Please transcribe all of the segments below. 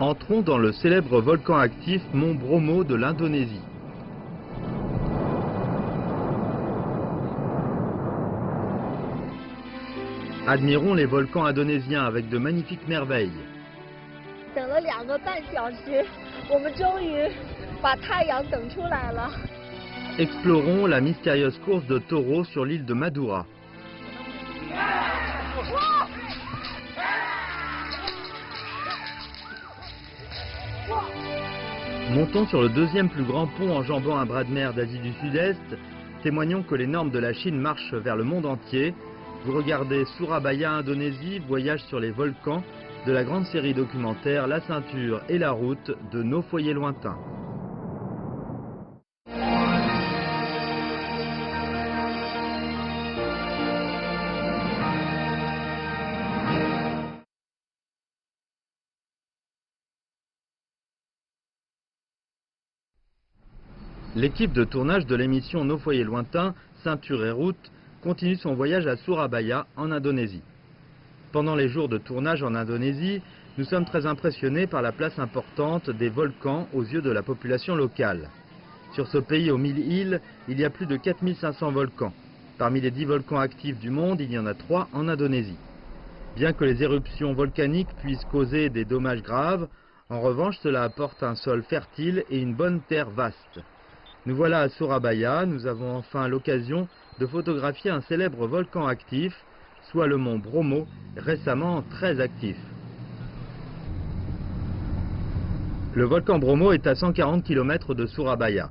Entrons dans le célèbre volcan actif Mont Bromo de l'Indonésie. Admirons les volcans indonésiens avec de magnifiques merveilles. Explorons la mystérieuse course de taureaux sur l'île de Madura. Montons sur le deuxième plus grand pont enjambant un bras de mer d'Asie du Sud-Est. Témoignons que les normes de la Chine marchent vers le monde entier. Vous regardez Surabaya, Indonésie, voyage sur les volcans de la grande série documentaire La ceinture et la route de nos foyers lointains. L'équipe de tournage de l'émission Nos foyers lointains, Ceinture et route, continue son voyage à Surabaya, en Indonésie. Pendant les jours de tournage en Indonésie, nous sommes très impressionnés par la place importante des volcans aux yeux de la population locale. Sur ce pays aux 1000 îles, il y a plus de 4500 volcans. Parmi les 10 volcans actifs du monde, il y en a 3 en Indonésie. Bien que les éruptions volcaniques puissent causer des dommages graves, en revanche, cela apporte un sol fertile et une bonne terre vaste. Nous voilà à Surabaya, nous avons enfin l'occasion de photographier un célèbre volcan actif, soit le mont Bromo, récemment très actif. Le volcan Bromo est à 140 km de Surabaya.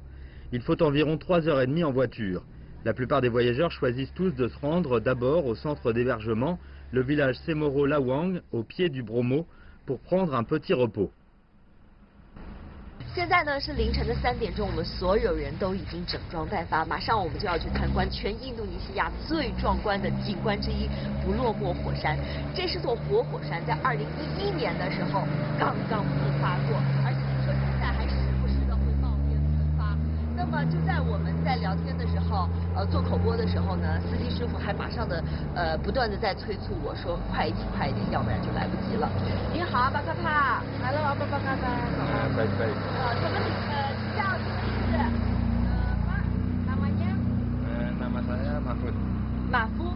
Il faut environ 3h30 en voiture. La plupart des voyageurs choisissent tous de se rendre d'abord au centre d'hébergement, le village Semoro Lawang, au pied du Bromo, pour prendre un petit repos. 现在呢是凌晨的3点钟，我们所有人都已经整装待发，马上我们就要去参观全印度尼西亚最壮观的景观之一——布洛莫火山。这是座活火山，在2011年的时候刚刚喷发过，而且说现在还时不时的会冒烟喷发。那么就在我们在聊天的时候，做口播的时候呢，司机师傅还马上的不断的在催促我说快一点快一点，要不然就来不及了。你好，阿巴卡帕 ，Hello， 阿巴卡帕。什么叫什么意思？namanya？ Nama saya Mahfud. 马夫。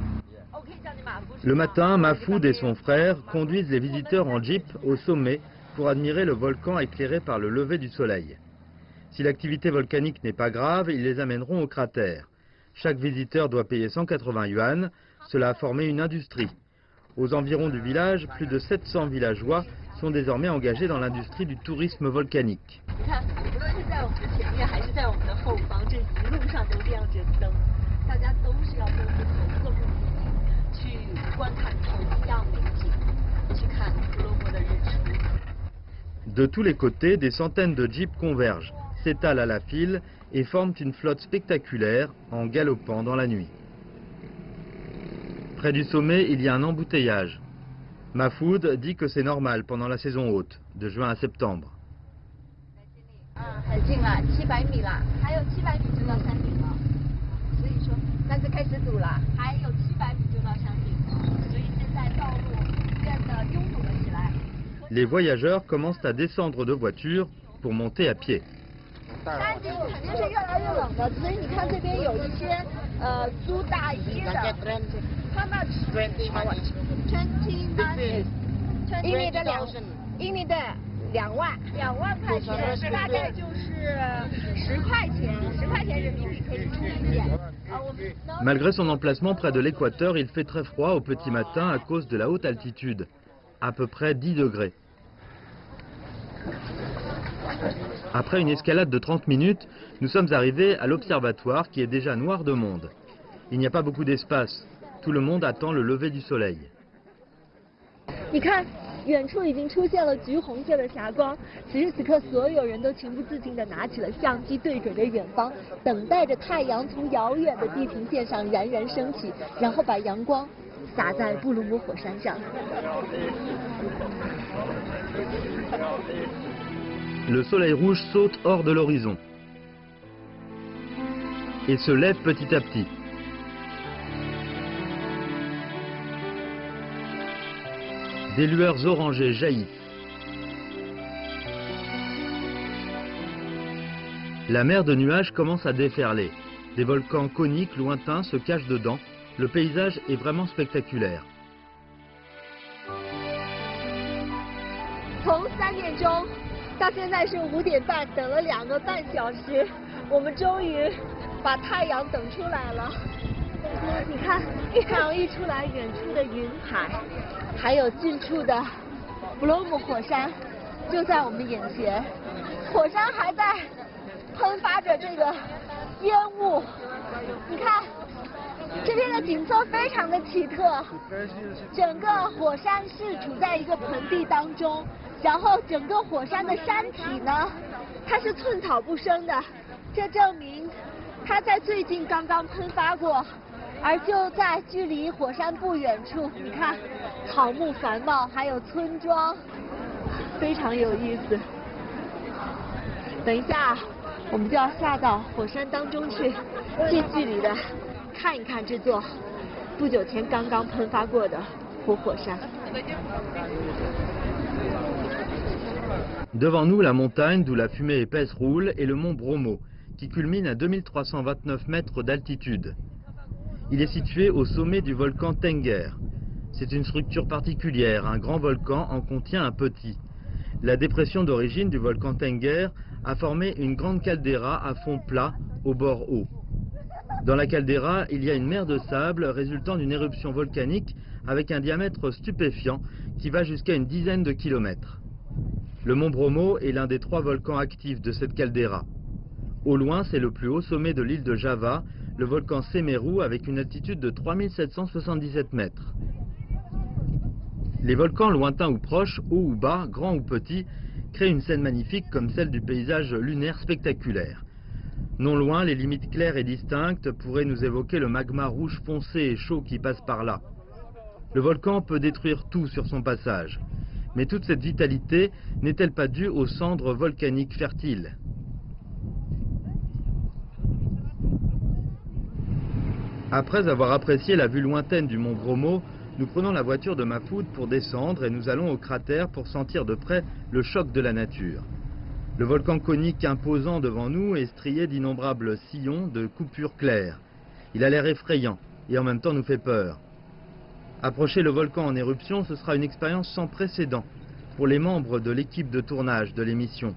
我可以叫你马夫。Le matin, Mahfoud et son frère conduisent les visiteurs en jeep au sommet pour admirer le volcan éclairé par le lever du soleil. Si l'activité volcanique n'est pas grave, ils les amèneront au cratère. Chaque visiteur doit payer 180 yuan. Cela a formé une industrie. Aux environs du village, plus de 700 villageois sont désormais engagés dans l'industrie du tourisme volcanique. De tous les côtés, des centaines de jeeps convergent, s'étalent à la file et forment une flotte spectaculaire en galopant dans la nuit. Près du sommet, il y a un embouteillage. Mahfoud dit que c'est normal pendant la saison haute, de juin à septembre. Les voyageurs commencent à descendre de voiture pour monter à pied. Malgré son emplacement près de l'équateur, il fait très froid au petit matin à cause de la haute altitude, à peu près 10 degrés. Après une escalade de 30 minutes, nous sommes arrivés à l'observatoire qui est déjà noir de monde. Il n'y a pas beaucoup d'espace. Tout le monde attend le lever du soleil. 你看，远处已经出现了橘红色的霞光。此时此刻，所有人都情不自禁地拿起了相机，对准着远方，等待着太阳从遥远的地平线上冉冉升起，然后把阳光洒在布鲁姆火山上。Le soleil rouge saute hors de l'horizon et se lève petit à petit. Des lueurs orangées jaillissent. La mer de nuages commence à déferler. Des volcans coniques lointains se cachent dedans. Le paysage est vraiment spectaculaire. 从3点钟到现在是5点半，等了2个半小时，我们终于把太阳等出来了。你看，太阳一出来，远处的云海，还有近处的布洛姆火山就在我们眼前，火山还在喷发着这个烟雾。你看，这边的景色非常的奇特，整个火山是处在一个盆地当中。 然后整个火山的山体呢，它是寸草不生的，这证明它在最近刚刚喷发过，而就在距离火山不远处，你看草木繁茂，还有村庄，非常有意思。等一下，我们就要下到火山当中去，近距离的看一看这座不久前刚刚喷发过的活火山。 Devant nous, la montagne d'où la fumée épaisse roule et le mont Bromo, qui culmine à 2329 mètres d'altitude. Il est situé au sommet du volcan Tenguer. C'est une structure particulière, un grand volcan en contient un petit. La dépression d'origine du volcan Tenguer a formé une grande caldeira à fond plat, au bord haut. Dans la caldeira, il y a une mer de sable résultant d'une éruption volcanique avec un diamètre stupéfiant qui va jusqu'à une dizaine de kilomètres. Le mont Bromo est l'un des 3 volcans actifs de cette caldeira. Au loin, c'est le plus haut sommet de l'île de Java, le volcan Semeru, avec une altitude de 3777 mètres. Les volcans lointains ou proches, hauts ou bas, grands ou petits, créent une scène magnifique comme celle du paysage lunaire spectaculaire. Non loin, les limites claires et distinctes pourraient nous évoquer le magma rouge foncé et chaud qui passe par là. Le volcan peut détruire tout sur son passage. Mais toute cette vitalité n'est-elle pas due aux cendres volcaniques fertiles? Après avoir apprécié la vue lointaine du mont Bromo, nous prenons la voiture de Mahfoud pour descendre et nous allons au cratère pour sentir de près le choc de la nature. Le volcan conique imposant devant nous est strié d'innombrables sillons de coupures claires. Il a l'air effrayant et en même temps nous fait peur. Approcher le volcan en éruption, ce sera une expérience sans précédent pour les membres de l'équipe de tournage de l'émission.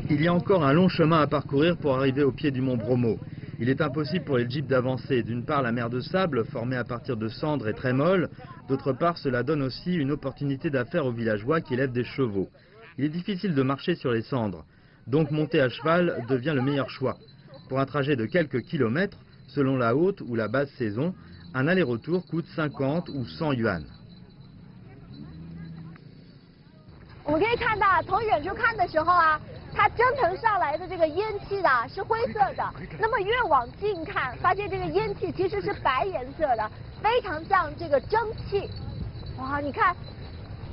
Il y a encore un long chemin à parcourir pour arriver au pied du mont Bromo. Il est impossible pour les jeeps d'avancer. D'une part, la mer de sable, formée à partir de cendres, est très molle. D'autre part, cela donne aussi une opportunité d'affaires aux villageois qui élèvent des chevaux. Il est difficile de marcher sur les cendres. Donc monter à cheval devient le meilleur choix. Pour un trajet de quelques kilomètres, selon la haute ou la basse saison, un aller-retour coûte 50 ou 100 yuan. 我们可以看到，从远处看的时候啊，它蒸腾上来的这个烟气的是灰色的，那么越往近看，发现这个烟气其实是白颜色的，非常像这个蒸汽。哇，你看，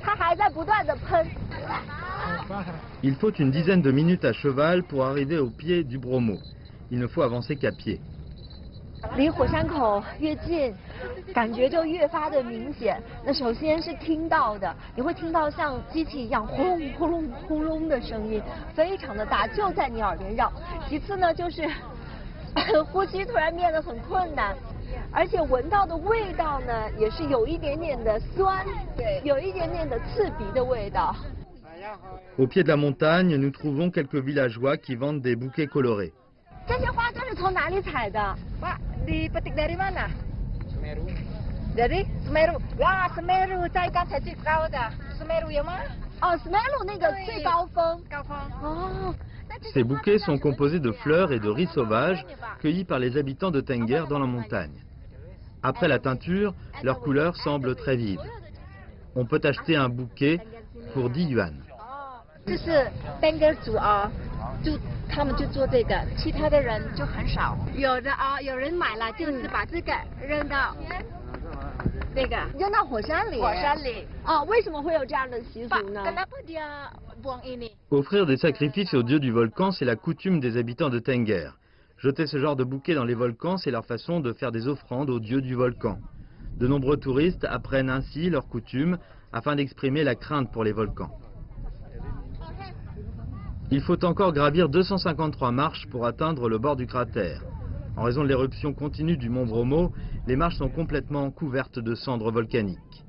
它还在不断的喷。Il faut une dizaine de minutes à cheval pour arriver au pied du Bromo. Il ne faut avancer qu'à pied. 离火山口越近，感觉就越发的明显。那首先是听到的，你会听到像机器一样轰隆轰隆轰隆的声音，非常的大，就在你耳边绕。其次呢，就是呼吸突然变得很困难，而且闻到的味道呢，也是有一点点的酸，对，有一点点的刺鼻的味道。Au pied de la montagne, nous trouvons quelques villageois qui vendent des bouquets colorés. 这些花都是从哪里采的？ Dipetik dari mana? Semeru. Dari Semeru. Wah, Semeru 在刚才最高的 Semeru 有吗？哦 ，Semeru 那个最高峰。高峰。哦。 Ces bouquets sont composés de fleurs et de riz sauvages cueillis par les habitants de Tenguer dans la montagne. Après la teinture, leur couleur semble très vive. On peut acheter un bouquet pour 10 yuan. 这是 Tenguer 族啊，他们就做这个，其他的人就很少。有的啊，有人买了就是把这个扔到那个扔到火山里。火山里。哦，为什么会有这样的习俗呢？ Kenapa dia buang ini? Offrir des sacrifices aux dieux du volcan, c'est la coutume des habitants de Tenguer. Jeter ce genre de bouquet dans les volcans, c'est leur façon de faire des offrandes aux dieux du volcan. De nombreux touristes apprennent ainsi leurs coutumes afin d'exprimer la crainte pour les volcans. Il faut encore gravir 253 marches pour atteindre le bord du cratère. En raison de l'éruption continue du mont Bromo, les marches sont complètement couvertes de cendres volcaniques.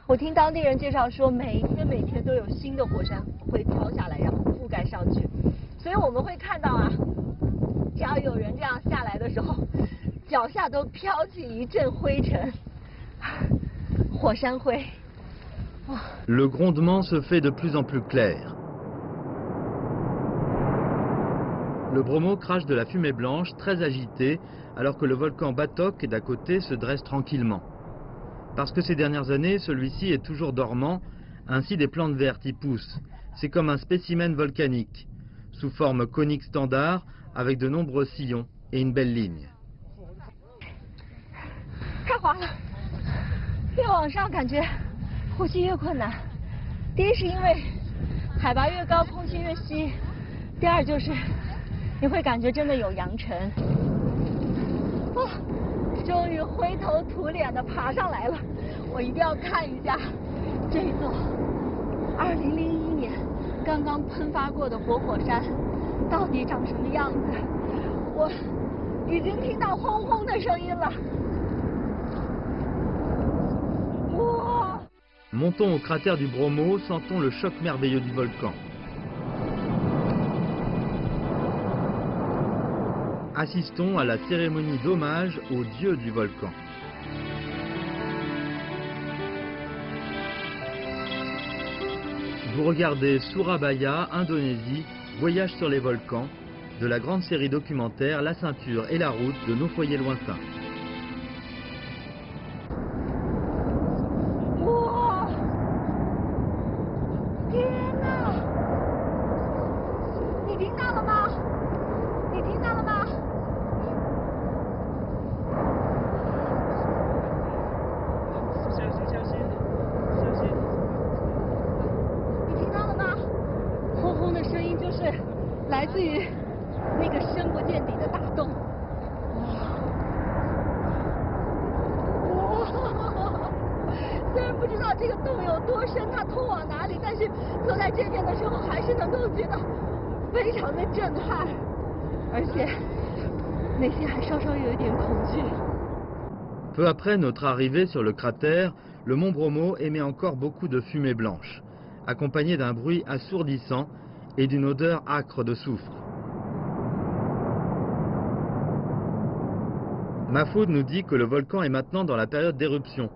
我听当地人介绍说，每天都有新的火山会飘下来，然后覆盖上去，所以我们会看到啊，只要有人这样下来的时候，脚下都飘起一阵灰尘，火山灰。Le grondement se fait de plus en plus clair. Le Bromo crache de la fumée blanche très agitée alors que le volcan Batok d'à côté se dresse tranquillement. Parce que ces dernières années, celui-ci est toujours dormant, ainsi des plantes vertes y poussent. C'est comme un spécimen volcanique, sous forme conique standard, avec de nombreux sillons et une belle ligne. 太滑了，越往上感觉呼吸越困难。第一是因为海拔越高，空气越稀；第二就是你会感觉真的有扬尘。哦，终于灰头土脸的爬上来了，我一定要看一下这座2001年刚刚喷发过的活火山到底长什么样子。我已经听到轰轰的声音了。 Montons au cratère du Bromo, sentons le choc merveilleux du volcan. Assistons à la cérémonie d'hommage au dieu du volcan. Vous regardez Surabaya, Indonésie, Voyage sur les volcans, de la grande série documentaire La ceinture et la route de nos foyers lointains. 来自于那个深不见底的大洞。虽然不知道这个洞有多深，它通往哪里，但是坐在这边的时候，还是能够觉得非常的震撼，而且内心还稍稍有一点恐惧。Peu après notre arrivée sur le cratère, le mont Bromo émet encore beaucoup de fumée blanche, accompagnée d'un bruit assourdissant et d'une odeur âcre de soufre. Mahfoud nous dit que le volcan est maintenant dans la période d'éruption.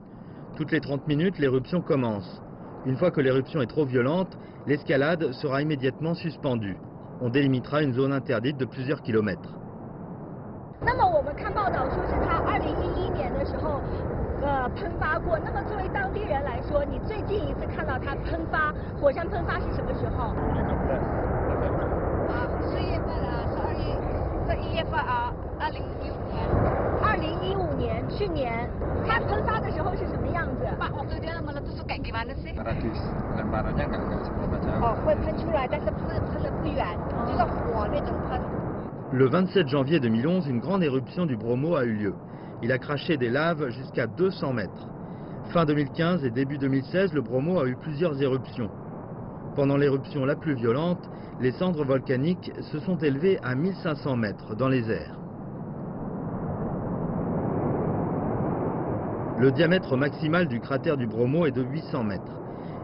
Toutes les 30 minutes, l'éruption commence. Une fois que l'éruption est trop violente, l'escalade sera immédiatement suspendue. On délimitera une zone interdite de plusieurs kilomètres. 那么我们看报道说是它2011年的时候，喷发过。那么作为当地人来说，你最近一次看到它喷发，火山喷发是什么时候？4月份啊，11月份啊，2015年，去年，它喷发的时候是什么样子？Pak waktu dia meletus kayak gimana sih？ Radius lemparannya nggak seberapa jauh。哦，会喷出来，但是喷得不远，就是火那种喷。 Le 27 janvier 2011, une grande éruption du Bromo a eu lieu. Il a craché des laves jusqu'à 200 mètres. Fin 2015 et début 2016, le Bromo a eu plusieurs éruptions. Pendant l'éruption la plus violente, les cendres volcaniques se sont élevées à 1500 mètres dans les airs. Le diamètre maximal du cratère du Bromo est de 800 mètres.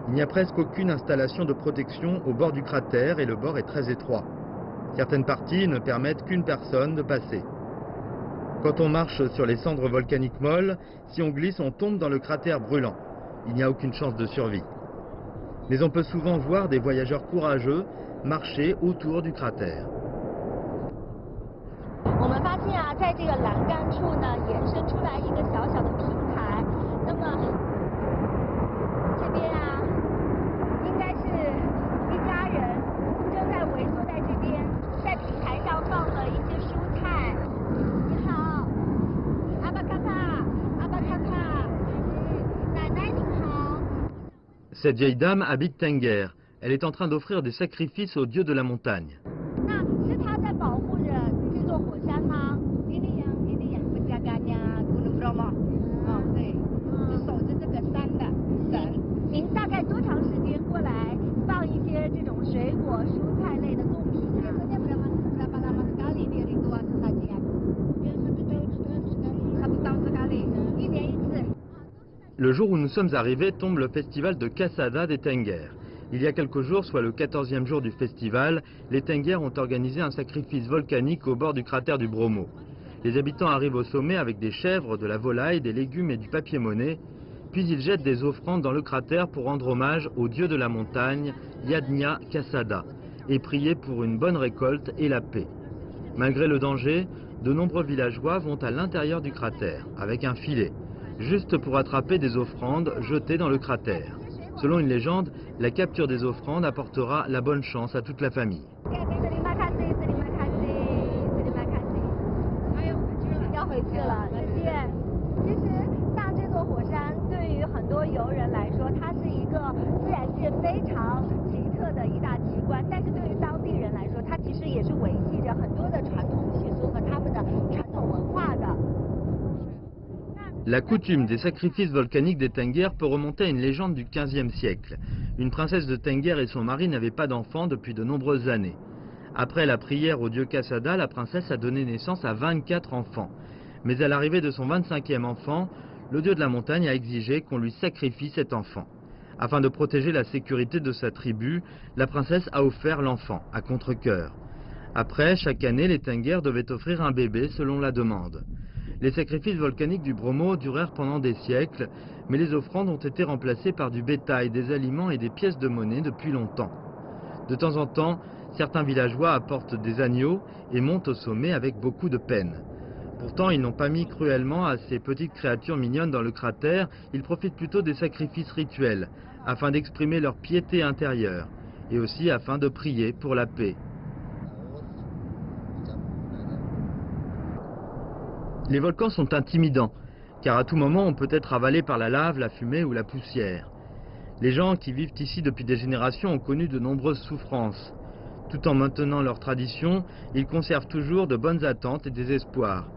Il n'y a presque aucune installation de protection au bord du cratère et le bord est très étroit. Certaines parties ne permettent qu'une personne de passer. Quand on marche sur les cendres volcaniques molles, si on glisse, on tombe dans le cratère brûlant. Il n'y a aucune chance de survie. Mais on peut souvent voir des voyageurs courageux marcher autour du cratère. 我们发现啊，在这个栏杆处呢，延伸出来一个小小的平台。那么这边啊，应该是一家人正在围坐在这边，在平台上放了一些蔬菜。你好，阿巴卡卡，阿巴卡卡，奶奶你好。Cette vieille dame habite Tenguer. Elle est en train d'offrir des sacrifices au dieu de la montagne. 那是他在保护着这座火山吗？Ini yang menjaganya Gunung Bromo. Oh, Le jour où nous sommes arrivés tombe le festival de Kasada des Tenguers. Il y a quelques jours, soit le 14e jour du festival, les Tenguers ont organisé un sacrifice volcanique au bord du cratère du Bromo. Les habitants arrivent au sommet avec des chèvres, de la volaille, des légumes et du papier-monnaie, puis ils jettent des offrandes dans le cratère pour rendre hommage au dieu de la montagne, Yadnya Kasada, et prier pour une bonne récolte et la paix. Malgré le danger, de nombreux villageois vont à l'intérieur du cratère, avec un filet, juste pour attraper des offrandes jetées dans le cratère. Selon une légende, la capture des offrandes apportera la bonne chance à toute la famille. La coutume des sacrifices volcaniques des Tenguers peut remonter à une légende du XVe siècle. Une princesse de Tenguer et son mari n'avaient pas d'enfants depuis de nombreuses années. Après la prière au dieu Kasada, la princesse a donné naissance à 24 enfants. Mais à l'arrivée de son 25e enfant, le dieu de la montagne a exigé qu'on lui sacrifie cet enfant. Afin de protéger la sécurité de sa tribu, la princesse a offert l'enfant, à contre-cœur. Après, chaque année, les Tenguers devaient offrir un bébé selon la demande. Les sacrifices volcaniques du Bromo durèrent pendant des siècles, mais les offrandes ont été remplacées par du bétail, des aliments et des pièces de monnaie depuis longtemps. De temps en temps, certains villageois apportent des agneaux et montent au sommet avec beaucoup de peine. Pourtant, ils n'ont pas mis cruellement à ces petites créatures mignonnes dans le cratère, ils profitent plutôt des sacrifices rituels, afin d'exprimer leur piété intérieure, et aussi afin de prier pour la paix. Les volcans sont intimidants, car à tout moment on peut être avalé par la lave, la fumée ou la poussière. Les gens qui vivent ici depuis des générations ont connu de nombreuses souffrances. Tout en maintenant leurs traditions, ils conservent toujours de bonnes attentes et des espoirs.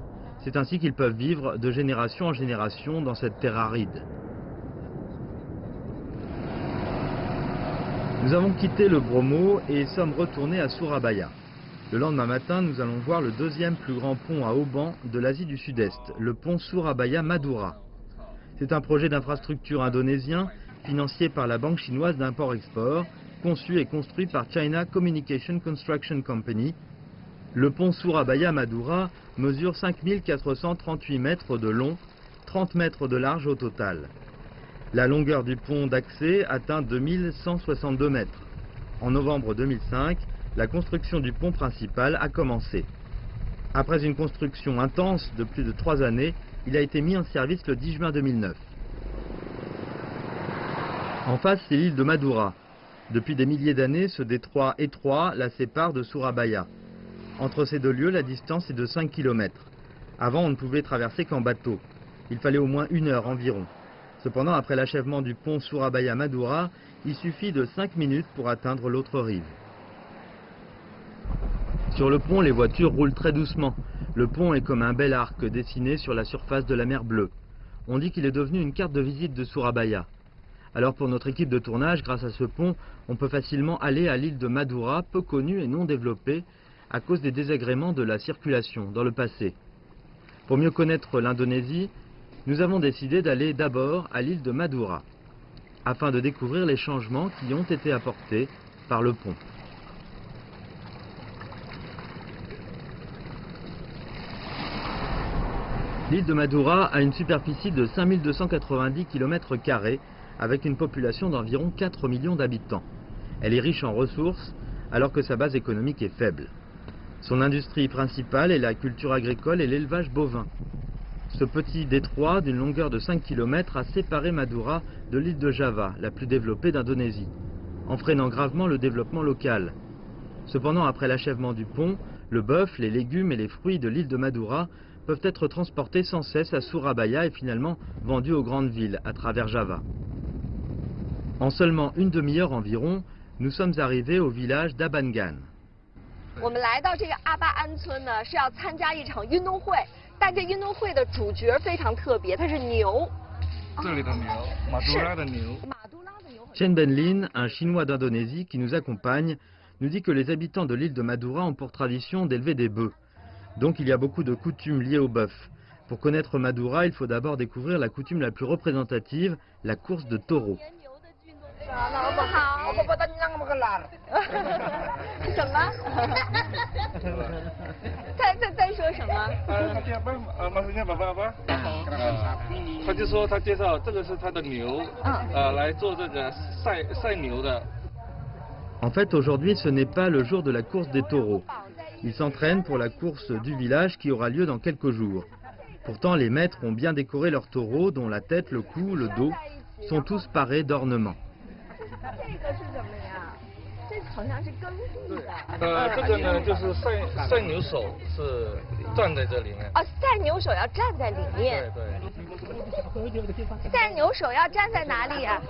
C'est ainsi qu'ils peuvent vivre de génération en génération dans cette terre aride. Nous avons quitté le Bromo et sommes retournés à Surabaya. Le lendemain matin, nous allons voir le deuxième plus grand pont à haubans de l'Asie du Sud-Est, le pont Surabaya-Madura. C'est un projet d'infrastructure indonésien financé par la banque chinoise d'import-export, conçu et construit par China Communication Construction Company. Le pont Surabaya-Madura mesure 5438 mètres de long, 30 mètres de large au total. La longueur du pont d'accès atteint 2162 mètres. En novembre 2005, la construction du pont principal a commencé. Après une construction intense de plus de 3 années, il a été mis en service le 10 juin 2009. En face, c'est l'île de Madura. Depuis des milliers d'années, ce détroit étroit la sépare de Surabaya. Entre ces deux lieux, la distance est de 5 km. Avant, on ne pouvait traverser qu'en bateau. Il fallait au moins 1 heure environ. Cependant, après l'achèvement du pont Surabaya-Madura, il suffit de 5 minutes pour atteindre l'autre rive. Sur le pont, les voitures roulent très doucement. Le pont est comme un bel arc dessiné sur la surface de la mer Bleue. On dit qu'il est devenu une carte de visite de Surabaya. Alors pour notre équipe de tournage, grâce à ce pont, on peut facilement aller à l'île de Madura, peu connue et non développée, à cause des désagréments de la circulation dans le passé. Pour mieux connaître l'Indonésie, nous avons décidé d'aller d'abord à l'île de Madura, afin de découvrir les changements qui ont été apportés par le pont. L'île de Madura a une superficie de 5290 km², avec une population d'environ 4 millions d'habitants. Elle est riche en ressources, alors que sa base économique est faible. Son industrie principale est la culture agricole et l'élevage bovin. Ce petit détroit d'une longueur de 5 km a séparé Madura de l'île de Java, la plus développée d'Indonésie, en freinant gravement le développement local. Cependant, après l'achèvement du pont, le bœuf, les légumes et les fruits de l'île de Madura peuvent être transportés sans cesse à Surabaya et finalement vendus aux grandes villes à travers Java. En seulement une demi-heure environ, nous sommes arrivés au village d'Abangan. Chen Benlin, un Chinois d'Indonésie qui nous accompagne, nous dit que les habitants de l'île de Madura ont pour tradition d'élever des bœufs. Donc il y a beaucoup de coutumes liées au bœuf. Pour connaître Madura, il faut d'abord découvrir la coutume la plus représentative, la course de taureaux. 什么？在说什么？maksudnya bapak apa？他就说他介绍这个是他的牛，来做这个赛牛的。 En fait, aujourd'hui, ce n'est pas le jour de la course des taureaux. Ils s'entraînent pour la course du village qui aura lieu dans quelques jours. Pourtant, les maîtres ont bien décoré leurs taureaux, dont la tête, le cou, le dos sont tous parés d'ornements. 好像是耕地的。这个呢就是赛牛手是站在这里面。哦，赛牛手要站在里面。对。赛牛手要站在哪里啊？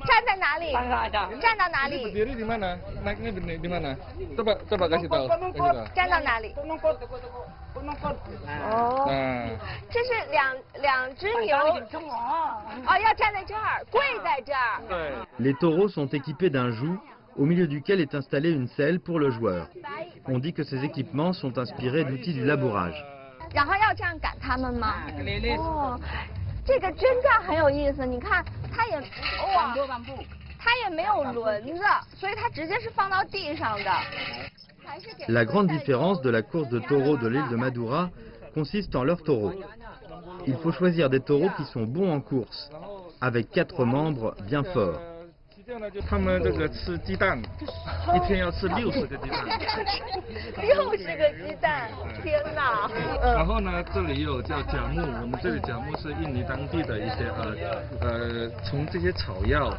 站在哪里？站到哪里？ berdiri di mana? Naiknya di mana? Coba kasih tahu. 站到哪里？哦。这是两只牛。哦，要站在这儿，跪在这儿。对。 Les taureaux sont équipés d'un joug, au milieu duquel est installée une selle pour le joueur. On dit que ces équipements sont inspirés d'outils du labourage. 然后要这样赶他们吗？哦，这个真的很有意思。你看，它也哇，它也没有轮子，所以它直接是放到地上的。La grande différence de la course de taureaux de l'île de Madura consiste en leurs taureaux. Il faut choisir des taureaux qui sont bons en course, avec 4 membres bien forts. 他们这个吃鸡蛋，一天要吃60个鸡蛋。60个鸡蛋，天哪！然后呢，这里有叫甲木，我们这里甲木是印尼当地的一些从这些草药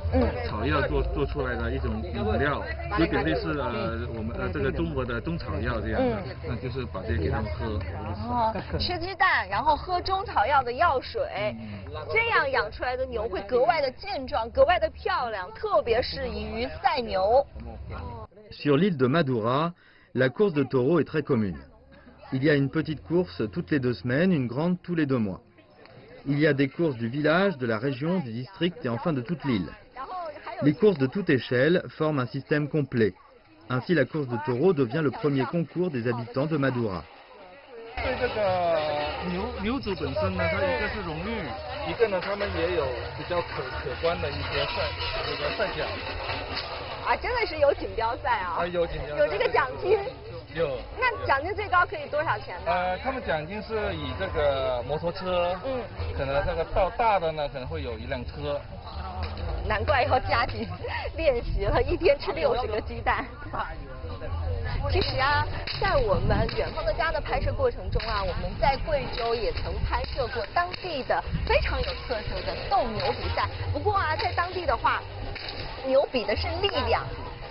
做出来的一种饮料，有点类似我们这个中国的中草药这样的，那就是把这些给他们喝。哦，吃鸡蛋，然后喝中草药的药水，这样养出来的牛会格外的健壮，格外的漂亮，特别适宜于赛牛。 Sur l'île de Madura, la course de taureaux est très commune. Il y a une petite course toutes les 2 semaines, une grande tous les 2 mois. Il y a des courses du village, de la région, du district et enfin de toute l'île. Les courses de toute échelle forment un système complet. Ainsi, la course de taureaux devient le premier concours des habitants de Madura. 对这个牛主本身呢，它一个是荣誉，一个呢，他们也有比较可观的一些赛奖。啊，真的是有锦标赛啊！有锦标赛，有这个奖金。有。那奖金最高可以多少钱呢？他们奖金是以这个摩托车，可能这个到大的呢，可能会有1辆车。难怪要加紧练习了，一天吃60个鸡蛋。 其实啊，在我们远方的家的拍摄过程中啊，我们在贵州也曾拍摄过当地的非常有特色的斗牛比赛。不过啊，在当地的话，牛比的是力量，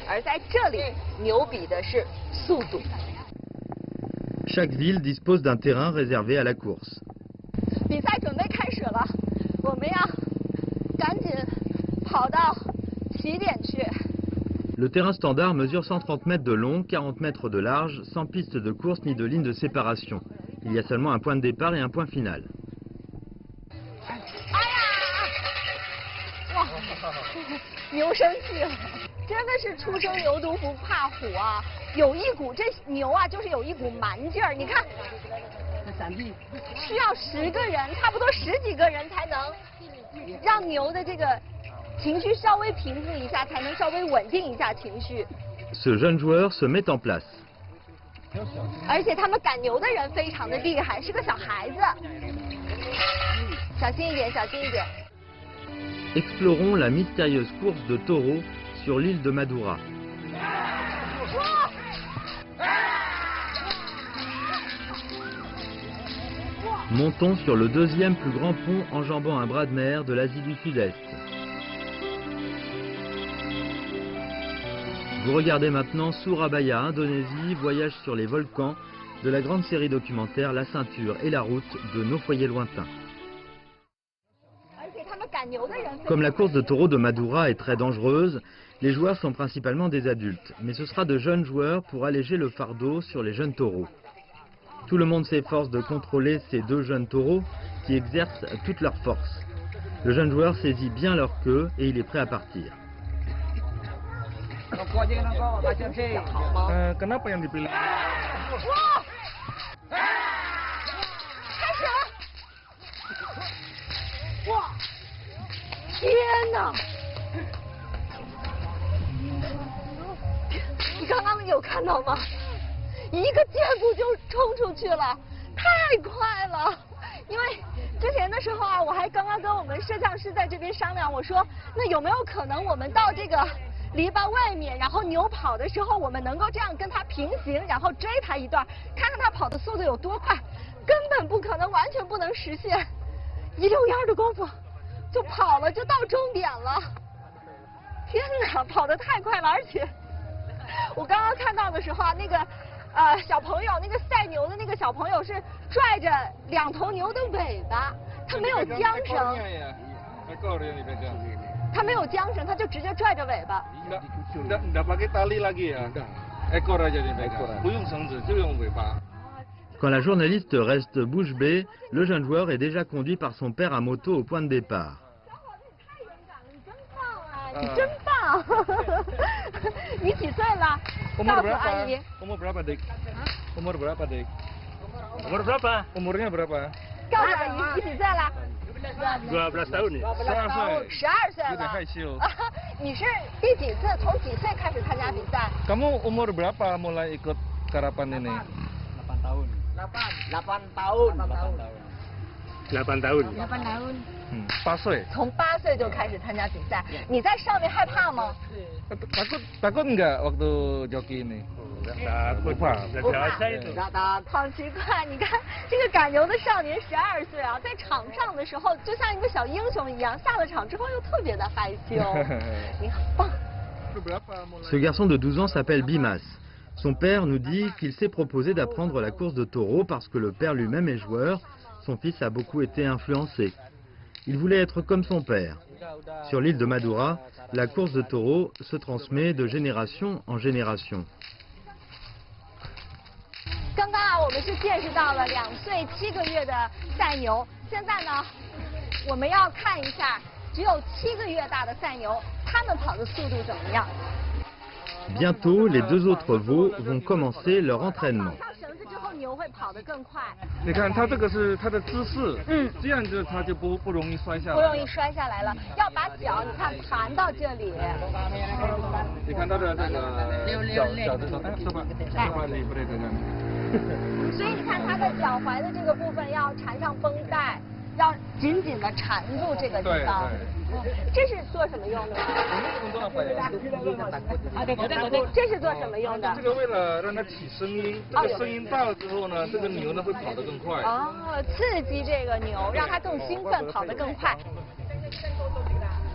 而在这里，牛比的是速度。 Chaque ville dispose d'un terrain réservé à la course. 比赛准备开始了，我们要赶紧跑到起点去。 Le terrain standard mesure 130 mètres de long, 40 mètres de large, sans piste de course ni de ligne de séparation. Il y a seulement un point de départ et un point final. 哎呀！哇，牛生气了，真的是初生牛犊不怕虎啊！有一股这牛啊，就是有一股蛮劲儿。你看，需要10个人，差不多10几个人才能让牛的这个 情绪稍微平复一下，才能稍微稳定一下情绪。Ce jeune joueur se met en place. 而且他们赶牛的人非常的厉害，是个小孩子。小心一点，小心一点。Explorons la mystérieuse course de taureaux sur l'île de Madura. Montons sur le 2e plus grand pont enjambant un bras de mer de l'Asie du Sud-Est. Vous regardez maintenant Surabaya, Indonésie, voyage sur les volcans de la grande série documentaire La Ceinture et la Route de nos foyers lointains. Comme la course de taureaux de Madura est très dangereuse, les joueurs sont principalement des adultes, mais ce sera de jeunes joueurs pour alléger le fardeau sur les jeunes taureaux. Tout le monde s'efforce de contrôler ces 2 jeunes taureaux qui exercent toute leur force. Le jeune joueur saisit bien leur queue et il est prêt à partir. Kenapa yang dipilih? 开始了！哇！天哪！你刚刚有看到吗？一个箭步就冲出去了，太快了。因为之前的时候啊，我还刚刚跟我们摄像师在这边商量，我说那有没有可能我们到这个篱笆外面，然后牛跑的时候，我们能够这样跟它平行，然后追它一段，看看它跑的速度有多快。根本不可能，完全不能实现。一溜烟的功夫就跑了，就到终点了。天哪，跑得太快了！而且我刚刚看到的时候啊，那个小朋友，那个赛牛的那个小朋友是拽着2头牛的尾巴，他没有缰绳。他没有缰绳，他就直接拽着尾巴。Nggak pakai tali lagi ya. Ekor aja dipegang. 不用绳子，就用尾巴。Quand la journaliste reste bouche bée, le jeune joueur est déjà conduit par son père à moto au point de départ. 你真棒！你几岁了？告诉阿姨。Umur berapa, Dik? Umur berapa, Dik? Umur berapa? Umurnya berapa? 告诉阿姨，你几岁了？12 tahun ya. 12岁了。有点害羞。你是第几次？从几岁开始参加比赛？ Kamu umur berapa mulai ikut karapan ini? 8 tahun. 8 tahun. 8岁。从8岁就开始参加比赛，你在上面害怕吗？ Takut nggak waktu joki ini? 不怕，好奇怪，你看这个赶牛的少年12岁啊，在场上的时候就像一个小英雄一样，下了场之后又特别的害羞。你很棒。Ce garçon de 12 ans s'appelle Bimas. Son père nous dit qu'il s'est proposé d'apprendre la course de taureau parce que le père lui-même est joueur. Son fils a beaucoup été influencé. Il voulait être comme son père. Sur l'île de Madura, la course de taureau se transmet de génération en génération. 刚刚啊，我们是见识到了2岁7个月的赛牛，现在呢，我们要看一下只有7个月大的赛牛，它们跑的速度怎么样。 Bientôt, les 2 autres veaux vont commencer leur entraînement. 牛会跑得更快。你看它这个是它的姿势，这样子它就不容易摔下来。不容易摔下来了，要把脚你看盘到这里。你看它的这个脚的是吧？所以你看它的脚踝的这个部分要缠上绷带，要紧紧的缠住这个地方。这是做什么用的？这是做什么用的？这个为了让它起声音，这个声音大了之后呢，这个牛呢会跑得更快。哦，刺激这个牛，让它更兴奋，跑得更快。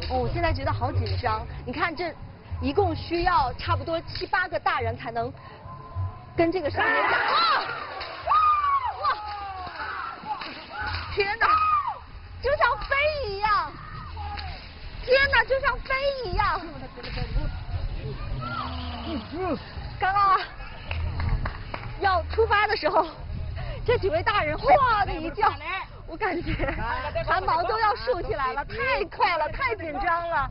哦，我现在觉得好紧张。你看这一共需要差不多7、8个大人才能跟这个少年打。哇！天哪，就像飞一样！天哪，就像飞一样！刚刚啊，要出发的时候，这几位大人哗的一叫，我感觉汗毛都要竖起来了，太快了，太紧张了。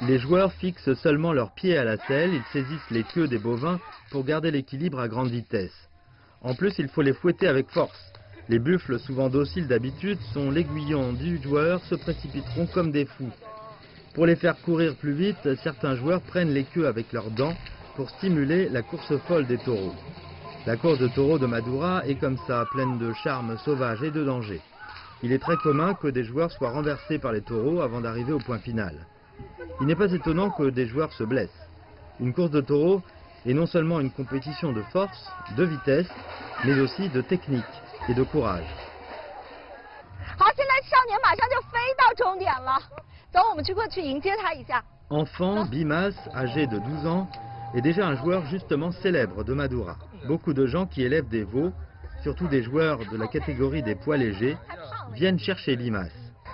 Les joueurs fixent seulement leurs pieds à la selle, ils saisissent les queues des bovins pour garder l'équilibre à grande vitesse. En plus, il faut les fouetter avec force. Les buffles, souvent dociles d'habitude, sont l'aiguillon du joueur, se précipiteront comme des fous. Pour les faire courir plus vite, certains joueurs prennent les queues avec leurs dents pour stimuler la course folle des taureaux. La course de taureaux de Madura est comme ça, pleine de charme sauvage et de danger. Il est très commun que des joueurs soient renversés par les taureaux avant d'arriver au point final. Il n'est pas étonnant que des joueurs se blessent. Une course de taureau est non seulement une compétition de force, de vitesse, mais aussi de technique et de courage. 好，现在少年马上就飞到终点了，走，我们过去迎接他一下。 Enfant, Bimas, âgé de 12 ans, est déjà un joueur justement célèbre de Madura. Beaucoup de gens qui élèvent des veaux, surtout des joueurs de la catégorie des poids légers, viennent chercher Bimas.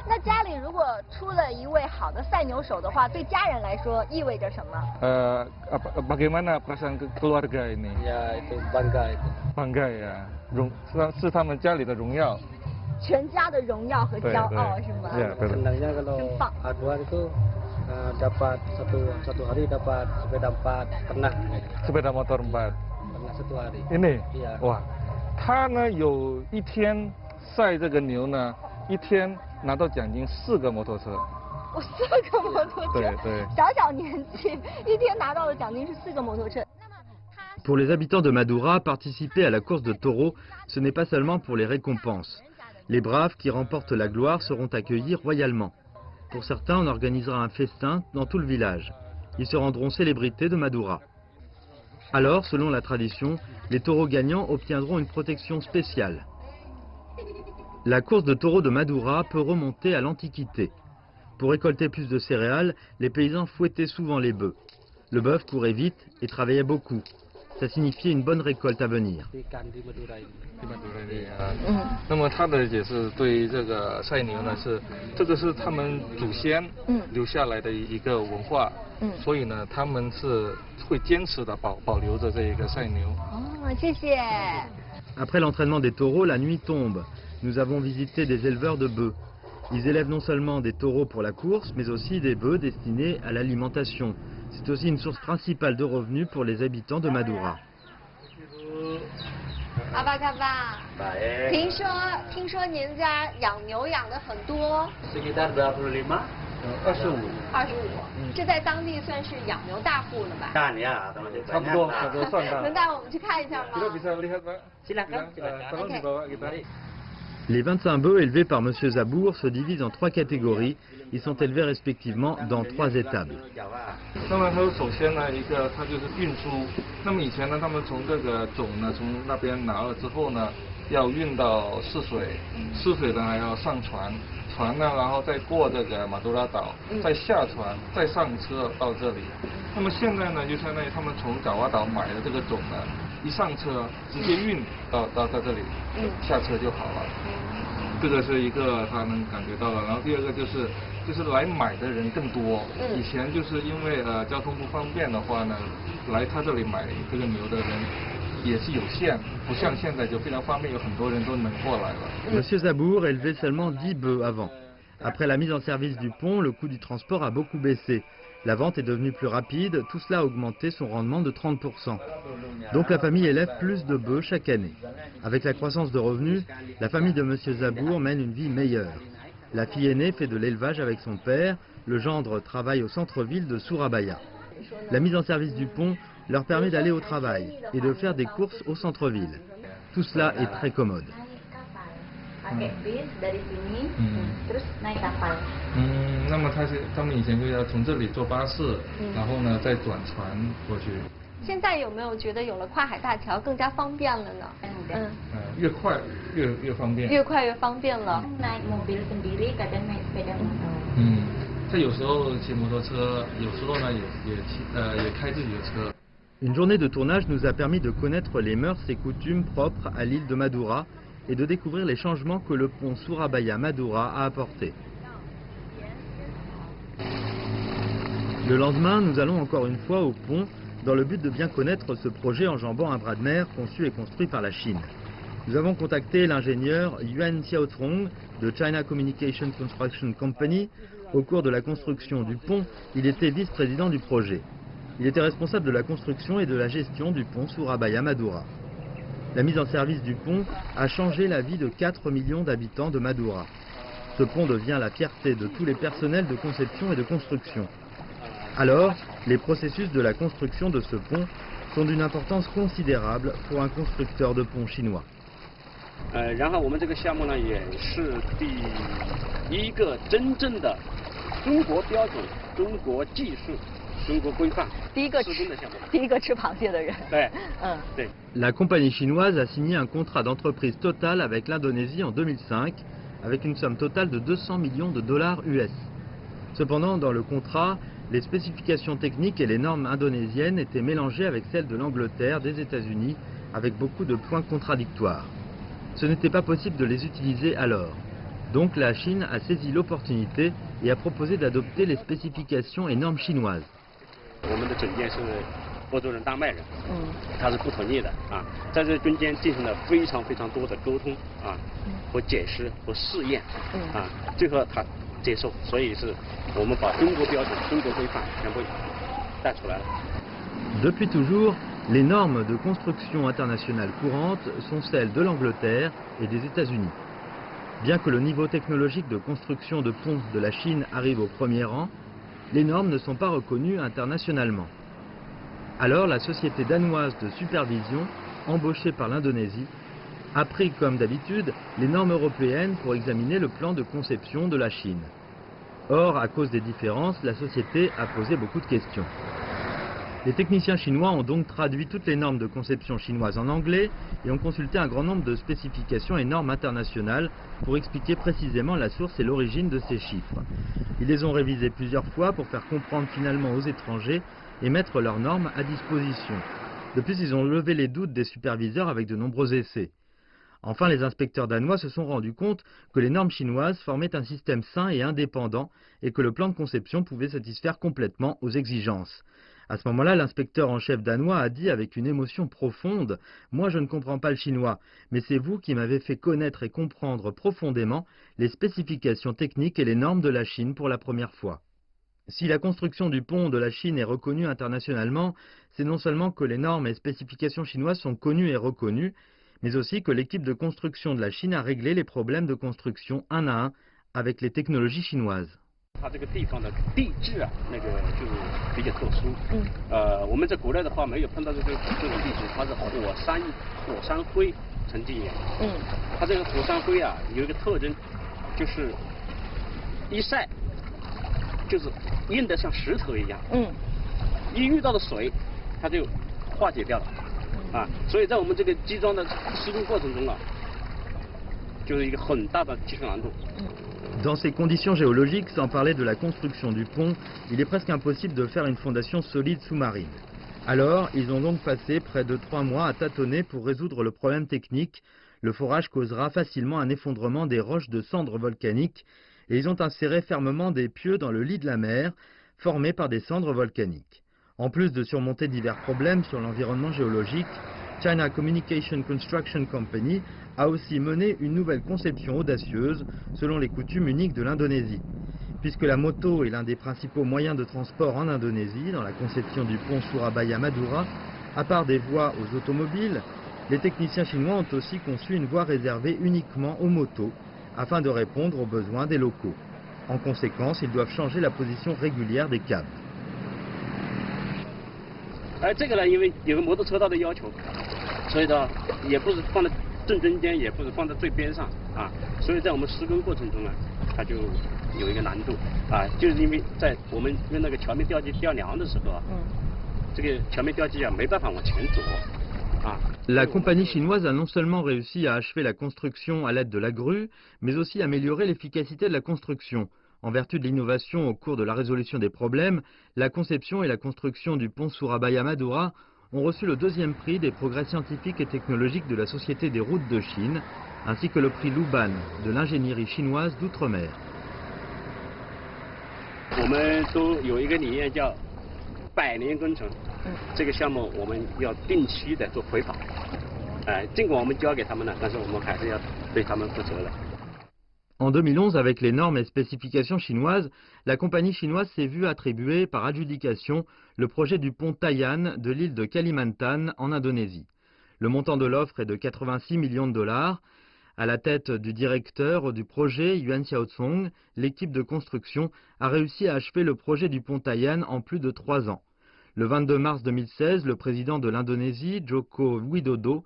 那家里如果出了一位好的赛牛手的话，对家人来说意味着什么？ Bagaimana perasaan keluarga ini? Ya itu bangga itu. Bangga ya, 是他们家里的荣耀。 全家的荣耀和骄傲是吗？ Ya, Senangnya kalau aduan itu dapat satu hari dapat sepeda 4 pernah. Sepeda motor 4. Pernah 1 hari. Ini? Iya. 哇，他呢有一天赛这个牛呢，一天拿到奖金4个摩托车。我4个摩托车，对，小年纪一天拿到的奖金是4个摩托车。Pour les habitants de Madura, participer à la course de taureaux, ce n'est pas seulement pour les récompenses. Les braves qui remportent la gloire seront accueillis royalement. Pour certains, on organisera un festin dans tout le village. Ils se rendront célébrités de Madura. Alors, selon la tradition, les taureaux gagnants obtiendront une protection spéciale. La course de taureaux de Madura peut remonter à l'Antiquité. Pour récolter plus de céréales, les paysans fouettaient souvent les bœufs. Le bœuf courait vite et travaillait beaucoup. Ça signifiait une bonne récolte à venir. 那么他的也是对这个赛牛呢这个是他们祖先留下来的一个文化，所以呢他们是会坚持的保留着这一个赛牛。哦，谢谢。Après l'entraînement des taureaux, la nuit tombe. Nous avons visité des éleveurs de bœufs. Ils élèvent non seulement des taureaux pour la course, mais aussi des bœufs destinés à l'alimentation. C'est aussi une source principale de revenus pour les habitants de Madura. 阿爸看爸，听说您家养牛养的很多。Sekitar 25. 25。这在当地算是养牛大户了吧？大年啊，咱们就差不多算大。能带我们去看一下吗？ Silakan. Les 25 bœufs élevés par M. Zabour se divisent en 3 catégories. Ils sont élevés respectivement dans 3 étables. 那么它首先呢，它就是运输。那么以前呢，他们从这个种呢，从那边拿了之后呢，要运到泗水，泗水呢还要上船，船呢然后再过这个马杜拉岛，再下船，再上车到这里。那么现在呢，就相当于他们从爪哇岛买的这个种呢，一上车直接运到这里，下车就好了。这个是一个他能感觉到了，然后第二个就是来买的人更多。以前就是因为交通不方便的话呢，来他这里买这个牛的人也是有限，不像现在就非常方便，有很多人都能过来了。M. Zabour élevait seulement 10 bœufs avant. Après la mise en service du pont, le coût du transport a beaucoup baissé. La vente est devenue plus rapide, tout cela a augmenté son rendement de 30%. Donc la famille élève plus de bœufs chaque année. Avec la croissance de revenus, la famille de M. Zabour mène une vie meilleure. La fille aînée fait de l'élevage avec son père, le gendre travaille au centre-ville de Surabaya. La mise en service du pont leur permet d'aller au travail et de faire des courses au centre-ville. Tout cela est très commode. pakai bis dari sini, terus naik kapal. 那么他们以前就要从这里坐巴士，然后呢再转船过去。现在有没有觉得有了跨海大桥更加方便了呢？越快越方便。越快越方便了。naik mobil sendiri, kadang naik sepeda motor. 他有时候骑摩托车，有时候呢也开自己的车。 Une journée de tournage nous a permis de connaître les mœurs et coutumes propres à l'île de Madura et de découvrir les changements que le pont Surabaya-Madura a apportés. Le lendemain, nous allons encore une fois au pont dans le but de bien connaître ce projet enjambant un bras de mer conçu et construit par la Chine. Nous avons contacté l'ingénieur Yuan Xiaotrong de China Communication Construction Company. Au cours de la construction du pont, il était vice-président du projet. Il était responsable de la construction et de la gestion du pont Surabaya-Madura. La mise en service du pont a changé la vie de 4 millions d'habitants de Madura. Ce pont devient la fierté de tous les personnels de conception et de construction. Alors, les processus de la construction de ce pont sont d'une importance considérable pour un constructeur de pont chinois. 然后我们这个项目呢，也是第一个真正的中国标准、中国技术、中国规范施工的项目。第一个吃螃蟹的人。对，对。La compagnie chinoise a signé un contrat d'entreprise total avec l'Indonésie en 2005, avec une somme totale de 200 millions de dollars US. Cependant, dans le contrat, les spécifications techniques et les normes indonésiennes étaient mélangées avec celles de l'Angleterre, des États-Unis, avec beaucoup de points contradictoires. Ce n'était pas possible de les utiliser alors. Donc la Chine a saisi l'opportunité et a proposé d'adopter les spécifications et normes chinoises. 我们的准件是欧洲人大麦人，他是不同意的啊，在这中间进行了非常多的沟通啊和解释和试验啊，最后他接受，所以是我们把中国标准、中国规范全部带出来了。 Depuis toujours, les normes de construction internationales courantes sont celles de l'Angleterre et des États-Unis. Bien que le niveau technologique de construction de ponts de la Chine arrive au premier rang, les normes ne sont pas reconnues internationalement. Alors la société danoise de supervision, embauchée par l'Indonésie, a pris comme d'habitude les normes européennes pour examiner le plan de conception de la Chine. Or, à cause des différences, la société a posé beaucoup de questions. Les techniciens chinois ont donc traduit toutes les normes de conception chinoises en anglais et ont consulté un grand nombre de spécifications et normes internationales pour expliquer précisément la source et l'origine de ces chiffres. Ils les ont révisés plusieurs fois pour faire comprendre finalement aux étrangers et mettre leurs normes à disposition. De plus, ils ont levé les doutes des superviseurs avec de nombreux essais. Enfin, les inspecteurs danois se sont rendus compte que les normes chinoises formaient un système sain et indépendant et que le plan de conception pouvait satisfaire complètement aux exigences. À ce moment-là, l'inspecteur en chef danois a dit avec une émotion profonde « Moi, je ne comprends pas le chinois, mais c'est vous qui m'avez fait connaître et comprendre profondément les spécifications techniques et les normes de la Chine pour la première fois. » Si la construction du pont de la Chine est reconnue internationalement, c'est non seulement que les normes et spécifications chinoises sont connues et reconnues, mais aussi que l'équipe de construction de la Chine a réglé les problèmes de construction un à un avec les technologies chinoises. 它这个地方的地质啊，就是比较特殊。我们在国内的话没有碰到这种地质，它是火山灰成地岩。它这个火山灰啊有一个特征，就是一晒就是硬得像石头一样。一遇到了水，它就化解掉了。所以在我们这个基桩的施工过程中啊，就是一个很大的技术难度。 Dans ces conditions géologiques, sans parler de la construction du pont, il est presque impossible de faire une fondation solide sous-marine. Alors, ils ont donc passé près de 3 mois à tâtonner pour résoudre le problème technique. Le forage causera facilement un effondrement des roches de cendres volcaniques et ils ont inséré fermement des pieux dans le lit de la mer, formés par des cendres volcaniques. En plus de surmonter divers problèmes sur l'environnement géologique, China Communication Construction Company a aussi mené une nouvelle conception audacieuse selon les coutumes uniques de l'Indonésie. Puisque la moto est l'un des principaux moyens de transport en Indonésie, dans la conception du pont Surabaya-Madura, à part des voies aux automobiles, les techniciens chinois ont aussi conçu une voie réservée uniquement aux motos, afin de répondre aux besoins des locaux. En conséquence, ils doivent changer la position régulière des câbles. 这个呢，因为有个摩托车道的要求，所以呢，也不是放在正中间，也不是放在最边上啊，所以在我们施工过程中呢，它就有一个难度啊，就是因为我们用那个桥面吊机吊梁的时候啊，这个桥面吊机啊没办法往前走啊。La compagnie chinoise a non seulement réussi à achever la construction à l'aide de la grue, mais aussi améliorer l'efficacité de la construction. En vertu de l'innovation au cours de la résolution des problèmes, la conception et la construction du pont Surabaya-Madura ont reçu le 2e prix des progrès scientifiques et technologiques de la Société des routes de Chine, ainsi que le prix Luban de l'ingénierie chinoise d'outre-mer. 我们都有一个理念叫百年工程，这个项目我们要定期的做回访，尽管我们交给他们了，但是我们还是要对他们负责的。 En 2011, avec les normes et spécifications chinoises, la compagnie chinoise s'est vue attribuer par adjudication le projet du pont Tayan de l'île de Kalimantan en Indonésie. Le montant de l'offre est de 86 millions de dollars. À la tête du directeur du projet, Yuan Xiaotsong, l'équipe de construction a réussi à achever le projet du pont Tayan en plus de 3 ans. Le 22 mars 2016, le président de l'Indonésie, Joko Widodo,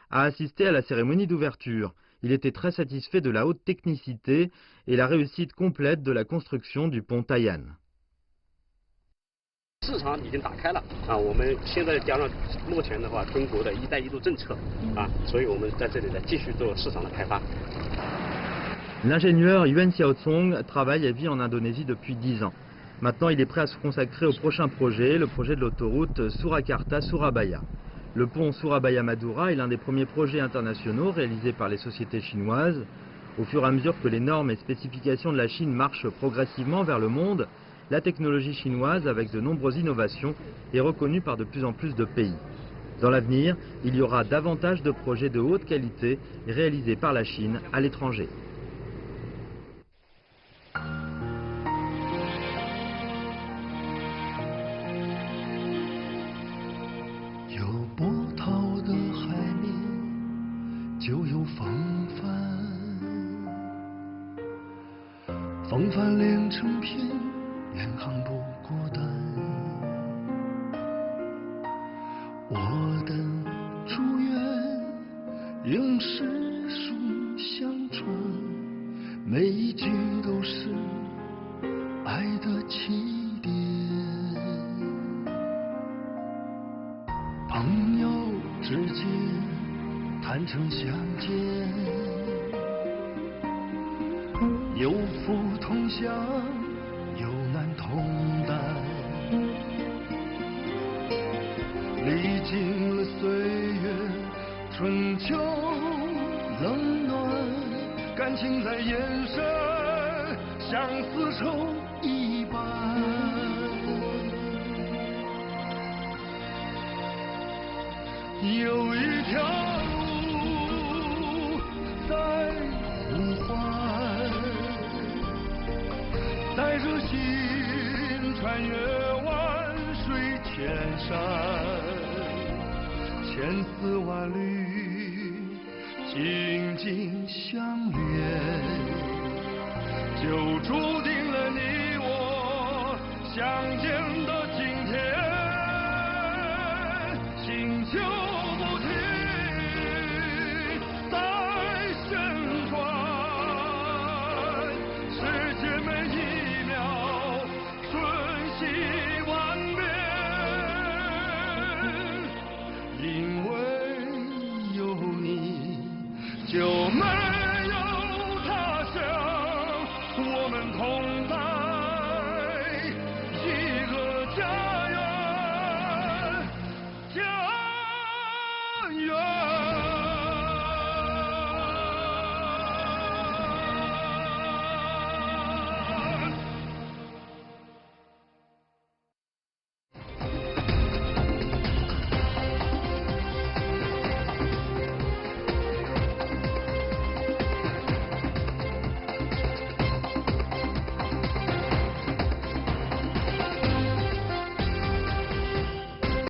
a assisté à la cérémonie d'ouverture. Il était très satisfait de la haute technicité et la réussite complète de la construction du pont Tayan. 市场已经打开了啊，我们现在加上目前的话，中国的一带一路政策啊，所以我们在这里呢继续做市场的开发。 L'ingénieur Yuan Xiaotsong travaille et vit en Indonésie depuis 10 ans. Maintenant, il est prêt à se consacrer au prochain projet, le projet de l'autoroute Surakarta-Surabaya. Le pont Surabaya-Madura est l'un des premiers projets internationaux réalisés par les sociétés chinoises. Au fur et à mesure que les normes et spécifications de la Chine marchent progressivement vers le monde, la technologie chinoise, avec de nombreuses innovations, est reconnue par de plus en plus de pays. Dans l'avenir, il y aura davantage de projets de haute qualité réalisés par la Chine à l'étranger. 帆连成片，远航不孤单。我的祝愿用诗书相传，每一句都是爱的起点。朋友之间坦诚相见，有福同享，有难同担。历经了岁月春秋冷暖，感情在眼神，像丝绸一般。有一条路在呼唤，带着心穿越万水千山，千丝万缕紧紧相连，就注定了你我相见的今天。星球不停在旋转，世界每一秒瞬息万变，因为有你就没有他乡，我们同